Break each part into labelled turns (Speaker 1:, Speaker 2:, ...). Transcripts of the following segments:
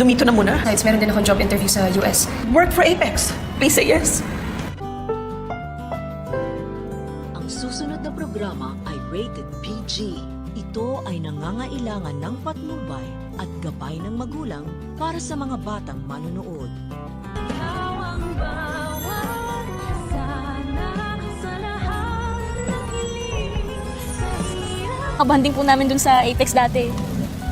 Speaker 1: dumito na muna.
Speaker 2: Besides, meron din akong job interview sa US.
Speaker 1: Work for Apex. Please say yes.
Speaker 3: Ang susunod na programa ay rated PG. Ito ay nangangailangan ng patnubay at gabay ng magulang para sa mga batang manonood.
Speaker 4: Kabanding po namin dun sa Apex dati.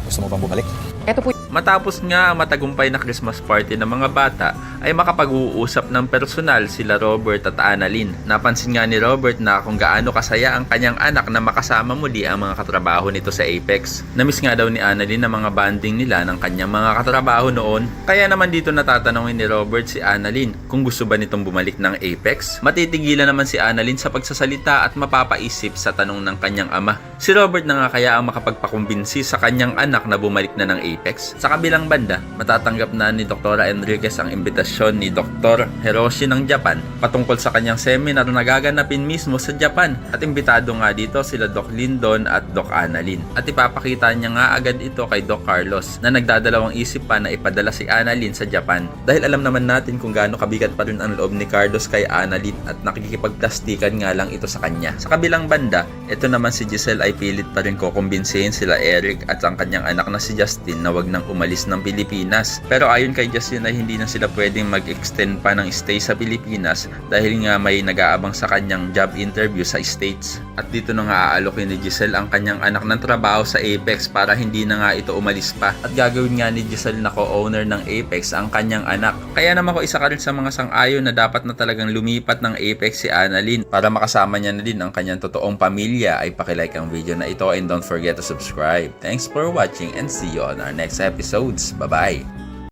Speaker 5: Gusto mo bang bumalik?
Speaker 1: Ito po
Speaker 6: Matapos nga ang matagumpay na Christmas party ng mga bata, ay makapag-uusap ng personal sila Robert at Annalyn. Napansin nga ni Robert na kung gaano kasaya ang kanyang anak na makasama muli ang mga katrabaho nito sa Apex. Namiss nga daw ni Annalyn ang mga banding nila ng kanyang mga katrabaho noon. Kaya naman dito natatanungin ni Robert si Annalyn kung gusto ba nitong bumalik ng Apex. Matitigilan naman si Annalyn sa pagsasalita at mapapaisip sa tanong ng kanyang ama. Si Robert na nga kaya ang makapagpakumbinsi sa kanyang anak na bumalik na ng Apex. Sa kabilang banda, matatanggap na ni Dr. Enriquez ang imbitasyon ni Dr. Hiroshi ng Japan patungkol sa kanyang seminar na gaganapin mismo sa Japan. At imbitado nga dito sila Doc Lindon at Doc Annalyn. At ipapakita niya nga agad ito kay Doc Carlos na nagdadalawang isip pa na ipadala si Annalyn sa Japan. Dahil alam naman natin kung gaano kabigat pa rin ang loob ni Carlos kay Annalyn at nakikipagplastikan nga lang ito sa kanya. Sa kabilang banda, ito naman si Giselle ay pilit pa rin kukumbinsihin sila Eric at ang kanyang anak na si Justin na wag nang umalis ng Pilipinas. Pero ayon kay Justin ay hindi na sila pwedeng mag-extend pa ng stay sa Pilipinas dahil nga may nag-aabang sa kanyang job interview sa States. At dito na nga aalokin ni Giselle ang kanyang anak ng trabaho sa Apex para hindi na nga ito umalis pa. At gagawin nga ni Giselle na co-owner ng Apex ang kanyang anak. Kaya naman ko isa ka rin sa mga sang-ayon na dapat na talagang lumipat ng Apex si Annalyn para makasama niya na din ang kanyang totoong pamilya. Ay pakilike ang video na ito and don't forget to subscribe. Thanks for watching and see you on our next episodes. Bye-bye!